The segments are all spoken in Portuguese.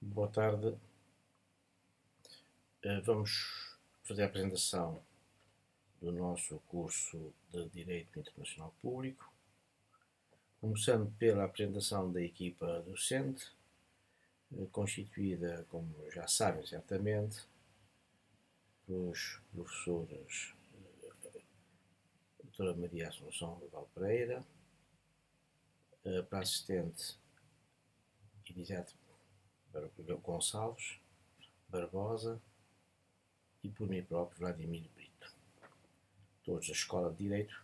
Boa tarde. Vamos fazer a apresentação do nosso curso de Direito Internacional Público, começando pela apresentação da equipa docente, constituída, como já sabem certamente, pelos professores Doutora Maria Assunção Val Pereira, para a assistente Elisete Gonçalves Barbosa e por mim próprio, Vladimir Brito. Todos da Escola de Direito,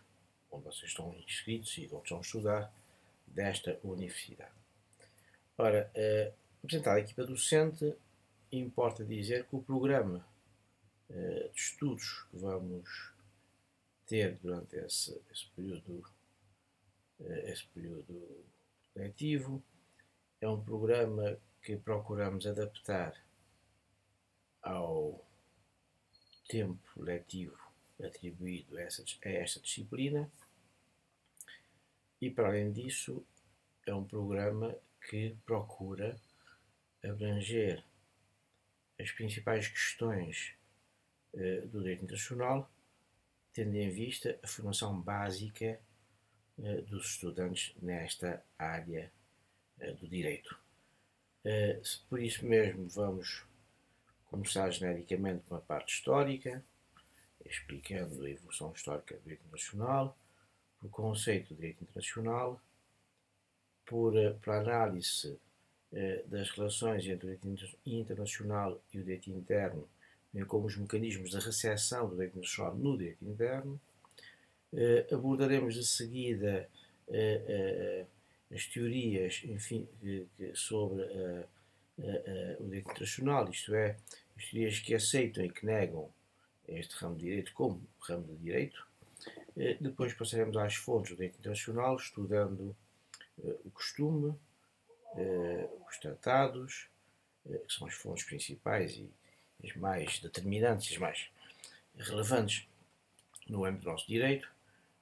onde vocês estão inscritos e onde estão a estudar, desta universidade. Ora, apresentada a equipa docente, importa dizer que o programa de estudos que vamos ter durante esse período letivo é um programa que procuramos adaptar ao tempo letivo atribuído a esta disciplina e, para além disso, é um programa que procura abranger as principais questões do direito internacional, tendo em vista a formação básica dos estudantes nesta área do direito. Por isso mesmo, vamos começar genericamente com a parte histórica, explicando a evolução histórica do direito internacional, o conceito de direito internacional, por análise das relações entre o direito internacional e o direito interno, bem como os mecanismos de recepção do direito internacional no direito interno. Abordaremos de seguida as teorias, enfim, sobre o direito internacional, isto é, as teorias que aceitam e que negam este ramo de direito como ramo de direito. Depois passaremos às fontes do direito internacional, estudando o costume, os tratados, que são as fontes principais e as mais determinantes, as mais relevantes no âmbito do nosso direito.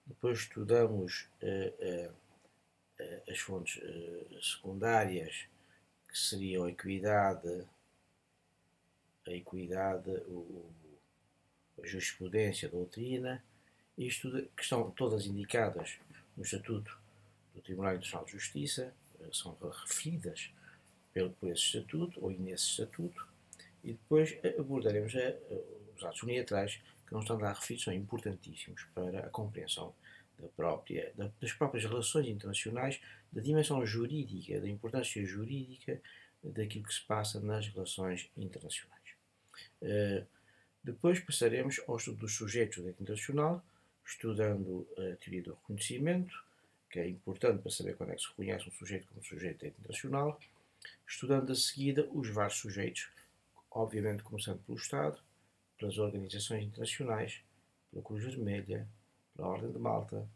Depois estudamos as fontes secundárias, que seriam a equidade, a jurisprudência, a doutrina, isto que estão todas indicadas no Estatuto do Tribunal Internacional de Justiça, são referidas por esse Estatuto ou nesse Estatuto, e depois abordaremos os atos unilaterais que não estão lá referidos, são importantíssimos para a compreensão das próprias relações internacionais, da dimensão jurídica, da importância jurídica daquilo que se passa nas relações internacionais. Depois passaremos ao estudo dos sujeitos do direito internacional, estudando a teoria do reconhecimento, que é importante para saber quando é que se reconhece um sujeito como sujeito de direito internacional, estudando a seguida os vários sujeitos, obviamente começando pelo Estado, pelas organizações internacionais, pela Cruz Vermelha, pela Ordem de Malta,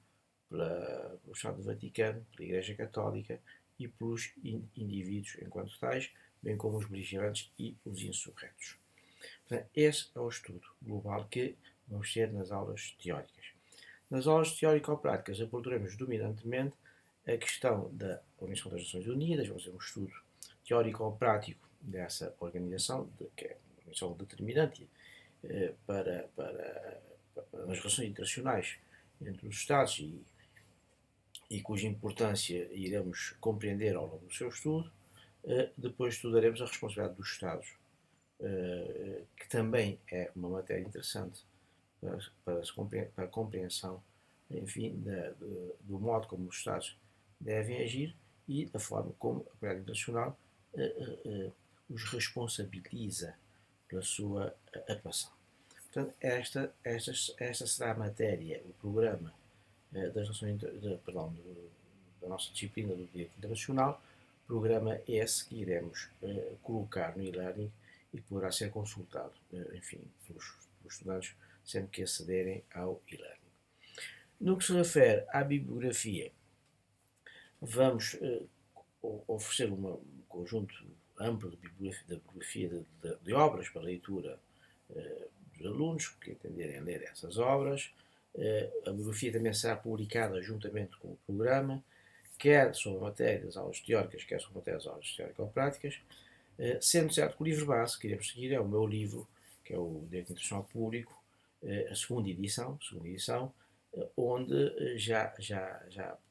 pelo Estado do Vaticano, pela Igreja Católica e pelos indivíduos enquanto tais, bem como os beligerantes e os insurretos. Portanto, esse é o estudo global que vamos ter nas aulas teóricas. Nas aulas teórico-práticas abordaremos dominantemente a questão da Organização das Nações Unidas, vamos ter um estudo teórico-prático dessa organização, que é uma organização determinante para as relações internacionais entre os Estados e cuja importância iremos compreender ao longo do seu estudo. Depois estudaremos a responsabilidade dos Estados, que também é uma matéria interessante para a compreensão, enfim, do modo como os Estados devem agir e da forma como a comunidade internacional os responsabiliza pela sua atuação. Portanto, esta será a matéria, o programa das relações, da nossa disciplina do direito internacional, programa esse que iremos colocar no e-learning e poderá ser consultado, enfim, pelos estudantes sempre que acederem ao e-learning. No que se refere à bibliografia, vamos oferecer um conjunto amplo de bibliografia de obras para leitura dos alunos que entenderem ler essas obras. A bibliografia também será publicada juntamente com o programa, quer sobre a matéria das aulas teóricas, quer sobre a matéria das aulas teórico-práticas. Sendo certo que o livro base que iremos seguir é o meu livro, que é o Direito Internacional Público, a segunda edição, onde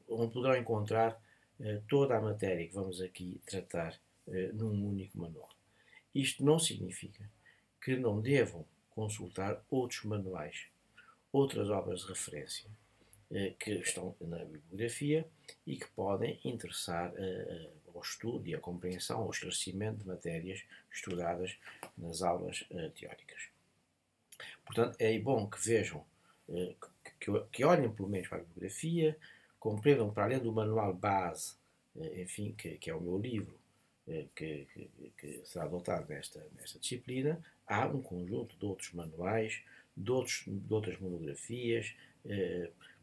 onde poderão encontrar toda a matéria que vamos aqui tratar num único manual. Isto não significa que não devam consultar outros manuais, outras obras de referência que estão na bibliografia e que podem interessar ao estudo e à compreensão, ao esclarecimento de matérias estudadas nas aulas teóricas. Portanto, é bom que vejam, que olhem pelo menos para a bibliografia, compreendam para além do manual base, enfim, que é o meu livro, que será adotado nesta disciplina, há um conjunto de outros manuais, de outras monografias,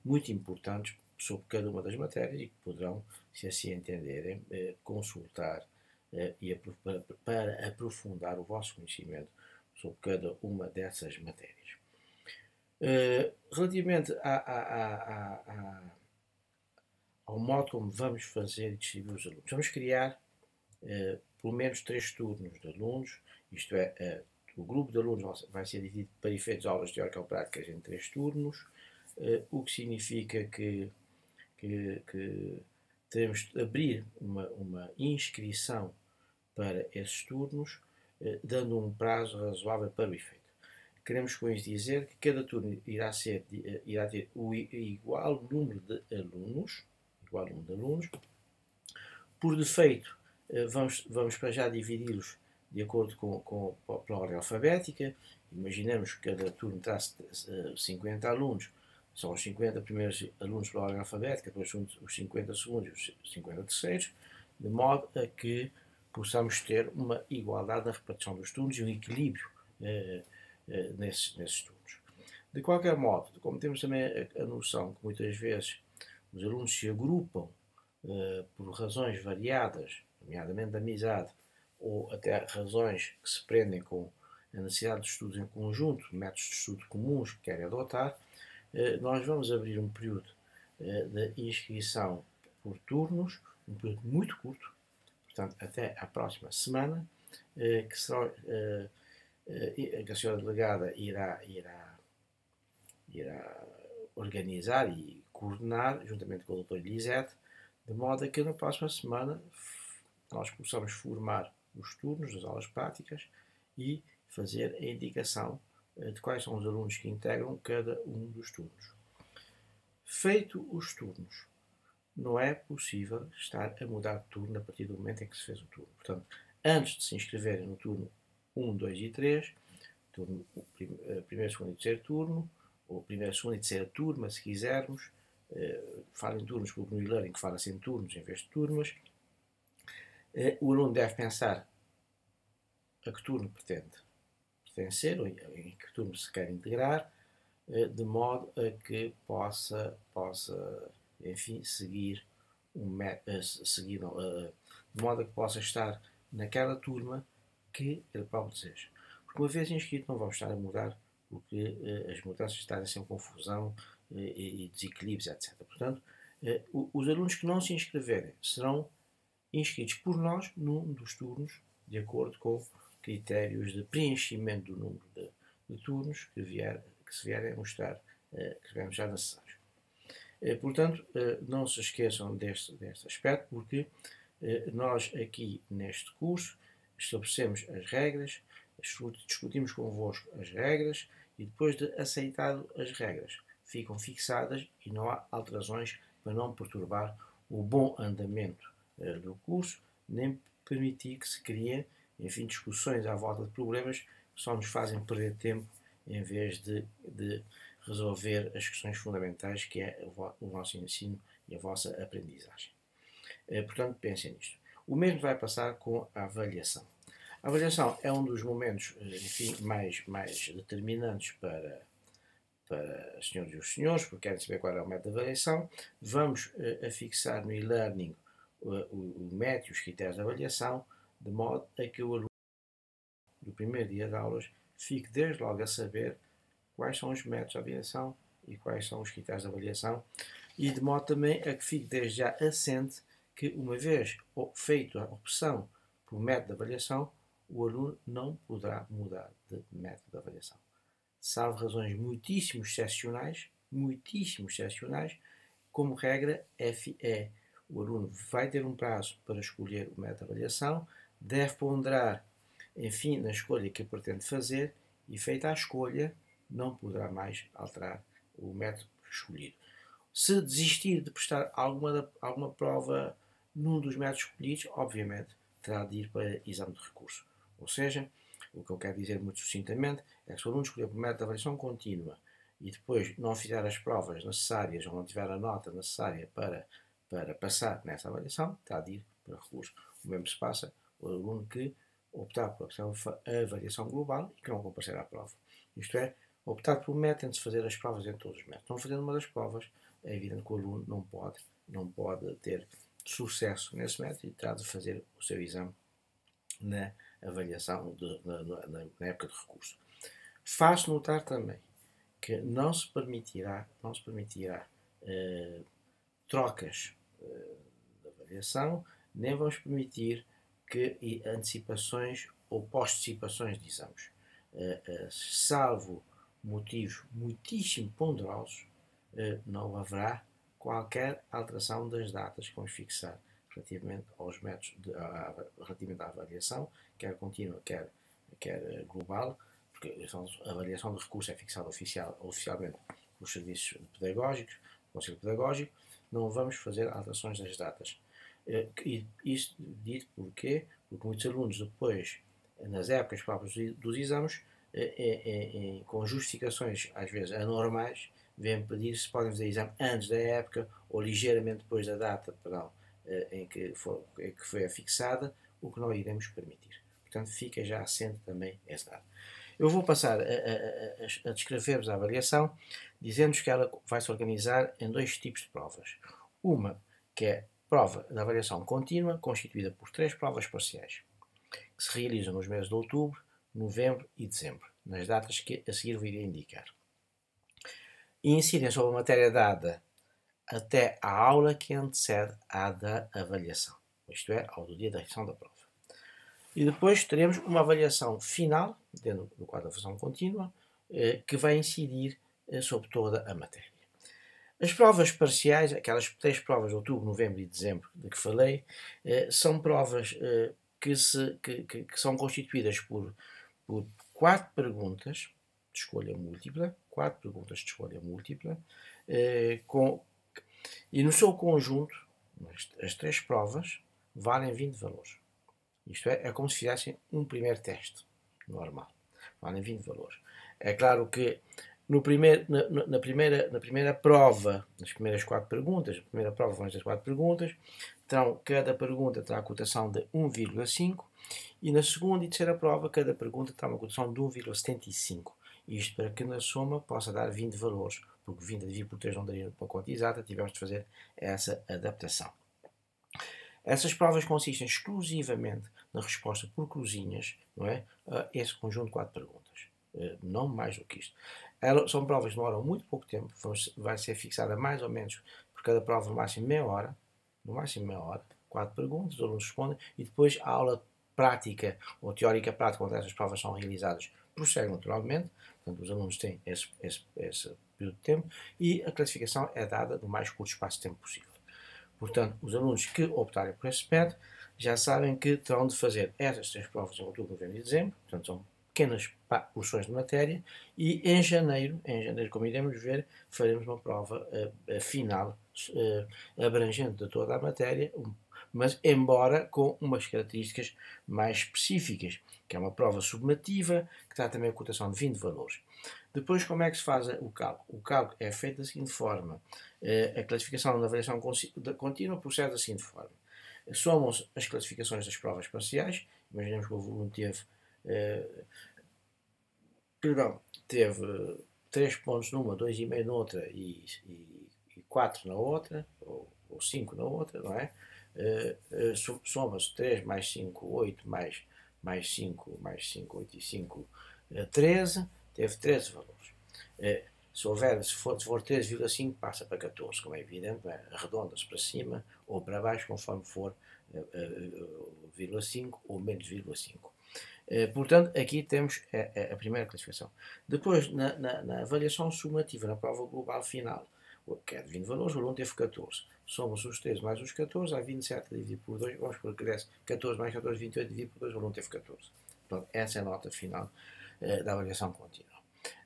muito importantes sobre cada uma das matérias e que poderão, se assim entenderem, consultar para aprofundar o vosso conhecimento sobre cada uma dessas matérias. Relativamente ao modo como vamos fazer e distribuir os alunos, vamos criar pelo menos 3 turnos de alunos, isto é, o grupo de alunos vai ser dividido para efeitos de aulas teórico-práticas em 3 turnos, o que significa que teremos de abrir uma inscrição para esses turnos, dando um prazo razoável para o efeito. Queremos com isso dizer que cada turno irá ter o igual número de alunos, Por defeito, vamos para já dividi-los de acordo pela ordem alfabética. Imaginemos que cada turno terá 50 alunos, são os 50 primeiros alunos pela ordem alfabética, depois os 50 segundos e os 50 terceiros, de modo a que possamos ter uma igualdade na repartição dos turnos e um equilíbrio nesses turnos. De qualquer modo, como temos também a noção que muitas vezes os alunos se agrupam por razões variadas, nomeadamente de amizade, ou até razões que se prendem com a necessidade de estudos em conjunto, métodos de estudo comuns que querem adotar, nós vamos abrir um período de inscrição por turnos, um período muito curto, portanto, até à próxima semana, que a senhora delegada irá organizar e coordenar, juntamente com o Dr. Elisete, de modo a que na próxima semana nós possamos formar os turnos das aulas práticas e fazer a indicação de quais são os alunos que integram cada um dos turnos. Feito os turnos, não é possível estar a mudar de turno a partir do momento em que se fez o turno. Portanto, antes de se inscreverem no turno 1, 2 e 3, primeiro, segundo e terceiro turno, ou primeiro, segundo e terceira turma, se quisermos, falem turnos, porque no e-learning fala-se em turnos em vez de turmas, o aluno deve pensar a que turno pretende pertencer, ou em que turno se quer integrar, de modo a que possa enfim, seguir de modo a que possa estar naquela turma que ele próprio deseja. Porque uma vez inscrito não vamos estar a mudar, porque as mudanças trazem sempre confusão e desequilíbrios, etc. Portanto, os alunos que não se inscreverem serão inscritos por nós num dos turnos, de acordo com critérios de preenchimento do número de turnos que se vierem a mostrar necessários. Portanto, não se esqueçam deste aspecto, porque nós aqui neste curso estabelecemos as regras, discutimos convosco as regras e depois de aceitado as regras, ficam fixadas e não há alterações para não perturbar o bom andamento do curso, nem permitir que se criem, enfim, discussões à volta de problemas que só nos fazem perder tempo em vez de resolver as questões fundamentais que é o nosso ensino e a vossa aprendizagem. Portanto, pensem nisto. O mesmo vai passar com a avaliação. A avaliação é um dos momentos, enfim, mais determinantes para as senhoras e os senhores, porque querem saber qual é o método de avaliação. Vamos afixar no e-learning o método e os critérios de avaliação, de modo a que o aluno do primeiro dia de aulas fique desde logo a saber quais são os métodos de avaliação e quais são os critérios de avaliação, e de modo também a que fique desde já assente que, uma vez feita a opção por método de avaliação, o aluno não poderá mudar de método de avaliação. Salvo razões muitíssimo excepcionais, como regra, o aluno vai ter um prazo para escolher o método de avaliação, deve ponderar, enfim, na escolha que pretende fazer, e feita a escolha, não poderá mais alterar o método escolhido. Se desistir de prestar alguma prova num dos métodos escolhidos, obviamente terá de ir para exame de recurso. Ou seja, o que eu quero dizer muito sucintamente é que se o aluno escolher por método de avaliação contínua e depois não fizer as provas necessárias ou não tiver a nota necessária para passar nessa avaliação, terá de ir para recurso. O mesmo se passa o aluno que optar por a avaliação global e que não comparecer à prova. Isto é, optar por um método antes de fazer as provas em todos os métodos. Não fazendo uma das provas, é evidente que o aluno não pode ter sucesso nesse método e terá de fazer o seu exame na avaliação, na época de recurso. Faço notar também que não se permitirá trocas de avaliação, nem vamos permitir que antecipações ou postecipações de exames. Salvo motivos muitíssimo ponderosos, não haverá qualquer alteração das datas que vamos fixar relativamente aos métodos, relativamente à avaliação, quer contínua, quer global, porque a avaliação de recurso é fixada oficialmente pelos serviços pedagógicos, Conselho Pedagógico, não vamos fazer alterações das datas. E isso dito porquê? Porque muitos alunos depois, nas épocas próprias dos exames, com justificações às vezes anormais, vêm pedir se podem fazer exame antes da época ou ligeiramente depois da data em que foi fixada, o que não iremos permitir. Portanto, fica já assente também esse dado. Eu vou passar a descrever-vos a avaliação, dizendo-vos que ela vai se organizar em dois tipos de provas. Uma, que é prova de avaliação contínua, constituída por 3 provas parciais, que se realizam nos meses de outubro, novembro e dezembro, nas datas que a seguir vos irei indicar. E incidem sobre a matéria dada até à aula que antecede à da avaliação, isto é, ao do dia da realização da prova. E depois teremos uma avaliação final, dentro do quadro da avaliação contínua, que vai incidir sobre toda a matéria. As provas parciais, aquelas 3 provas de outubro, novembro e dezembro de que falei, são provas que são constituídas por 4 perguntas de escolha múltipla, e no seu conjunto, as 3 provas valem 20 valores. Isto é como se fizessem um primeiro teste normal. Valem 20 valores. É claro que na primeira prova, nas primeiras 4 perguntas, a primeira prova vão estas 4 perguntas, cada pergunta terá a cotação de 1,5 e na segunda e terceira prova cada pergunta terá uma cotação de 1,75. Isto para que na soma possa dar 20 valores, porque 20 dividido por 3 não daria uma conta exata, tivemos de fazer essa adaptação. Essas provas consistem exclusivamente na resposta por cruzinhas, não é? A esse conjunto de 4 perguntas. Não mais do que isto. São provas que demoram muito pouco tempo, vai ser fixada mais ou menos por cada prova no máximo meia hora, 4 perguntas, os alunos respondem, e depois a aula prática ou teórica prática, onde essas provas são realizadas, prossegue naturalmente, portanto os alunos têm esse período de tempo, e a classificação é dada no mais curto espaço de tempo possível. Portanto, os alunos que optarem por esse método já sabem que terão de fazer essas 3 provas em outubro, novembro e dezembro, portanto são pequenas porções de matéria, e em janeiro, como iremos ver, faremos uma prova final abrangente de toda a matéria, mas embora com umas características mais específicas, que é uma prova submativa, que dá também a cotação de 20 valores. Depois, como é que se faz o cálculo? O cálculo é feito da seguinte forma. A classificação da avaliação contínua procede da seguinte forma. Somam-se as classificações das provas parciais. Imaginemos que o aluno teve 3 pontos numa, 2,5 noutra e 4 na outra, ou 5 na outra, não é? Soma-se 3 mais 5, 8, mais 5, 8 e 5, 13, teve 13 valores. Se for 13,5 passa para 14, como é evidente, arredonda-se para cima ou para baixo, conforme for 0,5 ou menos 0,5. Portanto, aqui temos a primeira classificação. Depois, na avaliação sumativa, na prova global final, que é de 20 valores, o aluno teve 14. Somos os 13 mais os 14, há 27 dividido por 2, vamos por 14 mais 14, 28 dividido por 2, o aluno teve 14. Portanto, essa é a nota final da avaliação contínua.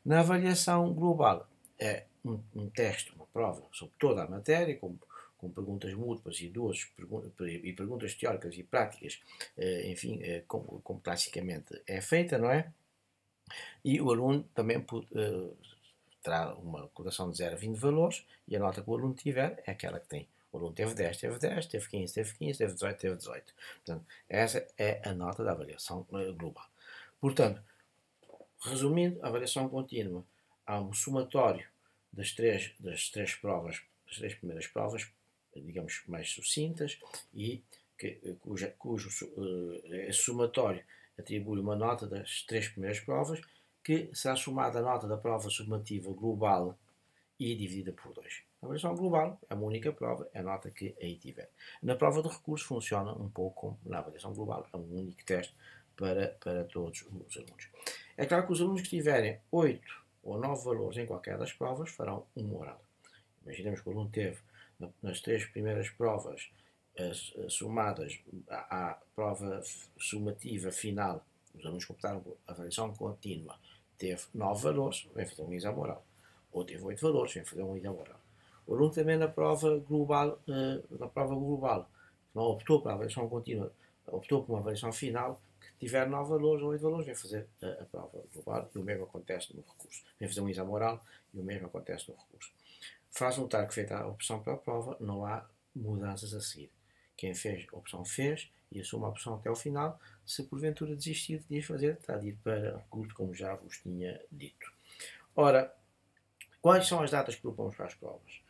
Na avaliação global, é um teste, uma prova sobre toda a matéria, com perguntas múltiplas e perguntas teóricas e práticas, enfim, como classicamente é feita, não é? E o aluno também terá uma cotação de 0 a 20 valores, e a nota que o aluno tiver é aquela que tem. O aluno teve 10, teve 10, teve 15, teve 15, teve 18, teve 18. Portanto, essa é a nota da avaliação global. Portanto, resumindo, a avaliação contínua, há um somatório das três provas, das três primeiras provas, digamos, mais sucintas, e cujo somatório atribui uma nota das três primeiras provas, que será somada a nota da prova sumativa global e dividida por 2. A avaliação global é uma única prova, é a nota que aí tiver. Na prova de recurso funciona um pouco como na avaliação global, é um único teste para todos os alunos. É claro que os alunos que tiverem 8 ou 9 valores em qualquer das provas farão um oral. Imaginemos que o aluno teve nas três primeiras provas somadas à prova sumativa final, os alunos completaram a avaliação contínua, teve 9 valores, vem fazer um exame oral. Ou teve 8 valores, vem fazer um exame oral. O aluno também na prova global, não optou pela avaliação contínua, optou por uma avaliação final, que tiver 9 valores ou 8 valores, vem fazer a prova global, e o mesmo acontece no recurso. Vem fazer um exame oral e o mesmo acontece no recurso. Faz notar que, feita a opção pela prova, não há mudanças a seguir. Quem fez a opção fez e assume a opção até ao final. Se porventura desistir de fazer, terá de ir para recurso, como já vos tinha dito. Ora, quais são as datas que propomos para as provas?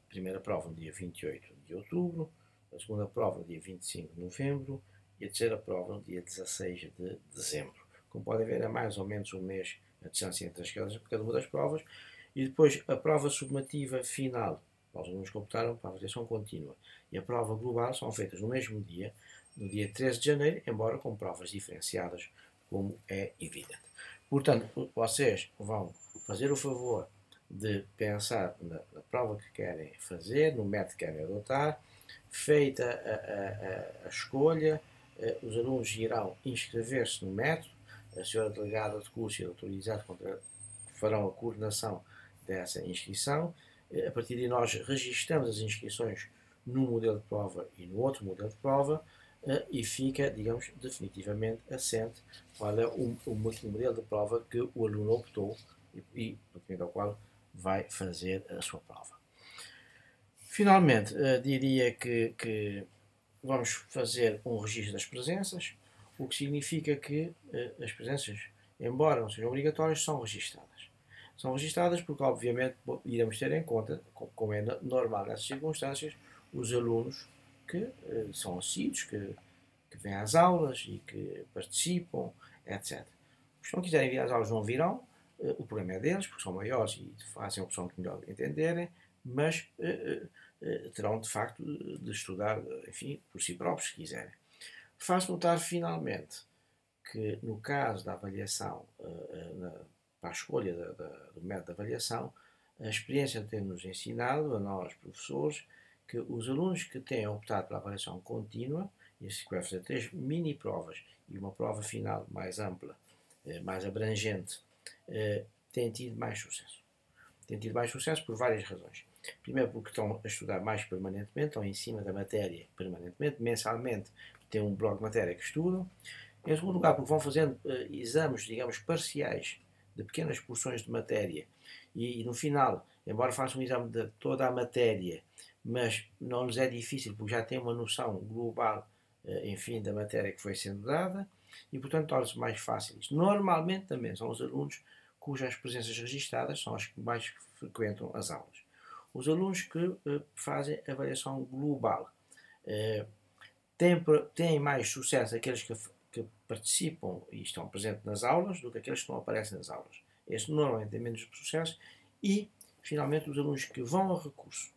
Primeira prova no dia 28 de outubro, a segunda prova no dia 25 de novembro e a terceira prova no dia 16 de dezembro. Como podem ver, é mais ou menos um mês a distância entre cada uma das provas. E depois a prova sumativa final, os alunos completaram para a avaliação contínua, e a prova global são feitas no mesmo dia, no dia 13 de janeiro, embora com provas diferenciadas, como é evidente. Portanto, vocês vão fazer o favor de pensar na prova que querem fazer, no método que querem adotar. Feita a escolha, os alunos irão inscrever-se no método, a senhora delegada de curso e a doutora Isaac farão a coordenação dessa inscrição. A partir de nós registramos as inscrições num modelo de prova e no outro modelo de prova, e fica, digamos, definitivamente assente qual é o modelo de prova que o aluno optou e ao qual vai fazer a sua prova. Finalmente, diria que vamos fazer um registro das presenças, o que significa que as presenças, embora não sejam obrigatórias, são registadas. São registadas porque, obviamente, iremos ter em conta, como é normal nessas circunstâncias, os alunos que são assíduos, que vêm às aulas e que participam, etc. Os que não quiserem vir às aulas não virão, o problema é deles, porque são maiores e fazem a opção que melhor entenderem, mas terão de facto de estudar, enfim, por si próprios, se quiserem. Faço notar, finalmente, que no caso da avaliação, para a escolha do método de avaliação, a experiência tem-nos ensinado, a nós, professores, que os alunos que têm optado pela avaliação contínua, e que vai fazer 3 mini-provas e uma prova final mais ampla, mais abrangente, têm tido mais sucesso. Têm tido mais sucesso por várias razões. Primeiro, porque estão a estudar mais permanentemente, estão em cima da matéria permanentemente, mensalmente têm um bloco de matéria que estudam. Em segundo lugar, porque vão fazendo exames, digamos, parciais de pequenas porções de matéria e no final, embora façam um exame de toda a matéria, mas não lhes é difícil porque já têm uma noção global, enfim, da matéria que foi sendo dada e, portanto, torna-se mais fácil isto. Normalmente também são os alunos cujas presenças registadas são as que mais frequentam as aulas. Os alunos que fazem avaliação global têm mais sucesso aqueles que participam e estão presentes nas aulas do que aqueles que não aparecem nas aulas. Estes normalmente têm menos sucesso e, finalmente, os alunos que vão a recurso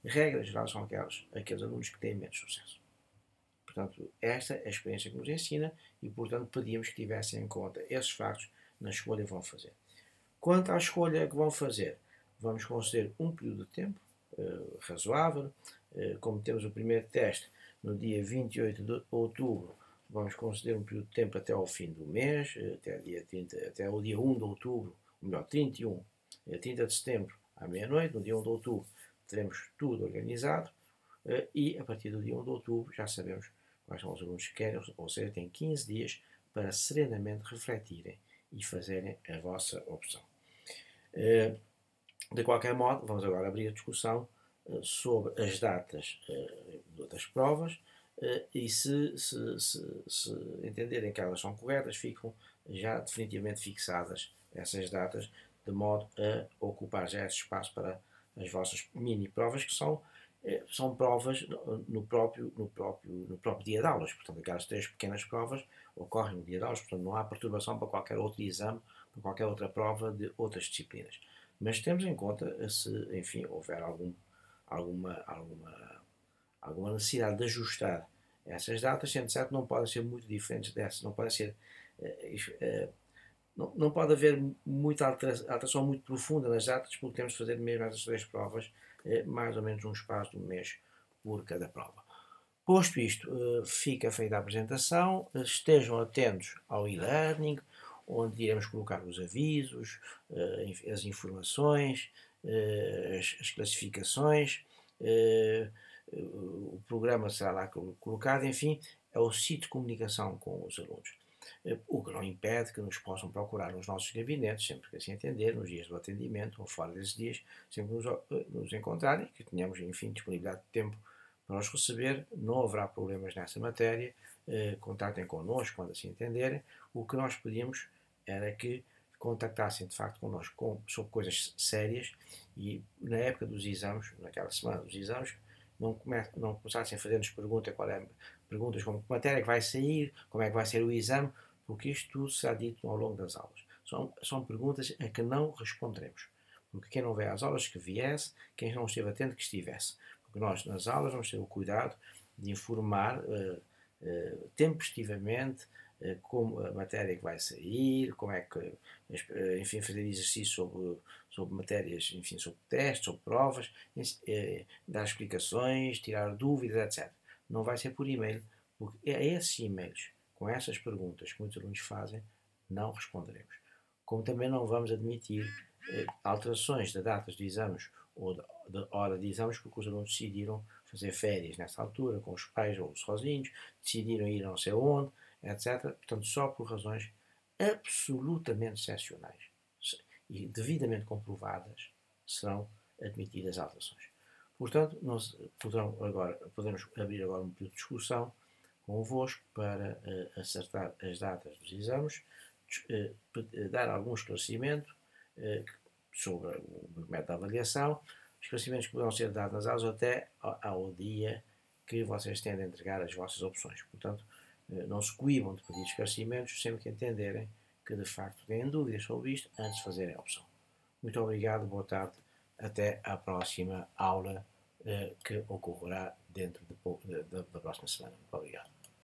regra geral, são aqueles alunos que têm menos sucesso. Portanto, esta é a experiência que nos ensina e, portanto, pedimos que tivessem em conta esses factos na escolha que vão fazer. Quanto à escolha que vão fazer, vamos conceder um período de tempo razoável. Como temos o primeiro teste no dia 28 de outubro, vamos conceder um período de tempo até ao fim do mês, até o dia 1 de outubro, ou melhor, 30 de setembro à meia-noite. No dia 1 de outubro teremos tudo organizado e a partir do dia 1 de outubro já sabemos quais são os alunos que querem, ou seja, têm 15 dias para serenamente refletirem e fazerem a vossa opção. De qualquer modo, vamos agora abrir a discussão sobre as datas das provas e se entenderem que elas são corretas, ficam já definitivamente fixadas essas datas, de modo a ocupar já esse espaço para as vossas mini-provas, que são provas no próprio dia de aulas. Portanto, aquelas 3 pequenas provas ocorrem no dia de aulas, portanto não há perturbação para qualquer outro exame, para qualquer outra prova de outras disciplinas. Mas temos em conta se, enfim, houver alguma necessidade de ajustar essas datas, sendo certo não podem ser muito diferentes dessas, não podem ser... Não pode haver muita alteração muito profunda nas datas, porque temos de fazer mesmo essas 3 provas, mais ou menos um espaço de um mês por cada prova. Posto isto, fica feita a apresentação. Estejam atentos ao e-learning, onde iremos colocar os avisos, as informações, as classificações, o programa será lá colocado, enfim, é o sítio de comunicação com os alunos. O que não impede que nos possam procurar nos nossos gabinetes, sempre que assim entender, nos dias do atendimento ou fora desses dias, sempre nos encontrarem, que tenhamos, enfim, disponibilidade de tempo para os receber. Não haverá problemas nessa matéria. Contactem connosco quando assim entenderem. O que nós pedimos era que contactassem de facto connosco sobre coisas sérias e na época dos exames, naquela semana dos exames, não começassem a fazer-nos perguntas como que matéria é que vai sair, como é que vai ser o exame, porque isto tudo será dito ao longo das aulas. São perguntas a que não responderemos. Porque quem não veio às aulas que viesse, quem não esteve atento que estivesse. Porque nós nas aulas vamos ter o cuidado de informar tempestivamente como a matéria que vai sair, como é que, enfim, fazer exercício sobre matérias, enfim, sobre testes, sobre provas, dar explicações, tirar dúvidas, etc. Não vai ser por e-mail, porque a esses e-mails, com essas perguntas que muitos alunos fazem, não responderemos. Como também não vamos admitir alterações de datas de exames ou de hora de exames, porque os alunos decidiram fazer férias nessa altura, com os pais ou sozinhos, decidiram ir não sei onde, etc. Portanto, só por razões absolutamente excepcionais e devidamente comprovadas serão admitidas alterações. Portanto, podemos abrir agora um período de discussão convosco para acertar as datas dos exames, dar algum esclarecimento sobre o método de avaliação, esclarecimentos que poderão ser dados nas aulas até ao dia que vocês tendem a entregar as vossas opções. Portanto, não se coíbam de pedir esclarecimentos sempre que entenderem que de facto têm dúvidas sobre isto antes de fazerem a opção. Muito obrigado, boa tarde, até à próxima aula que ocorrerá dentro da próxima semana. Muito obrigado.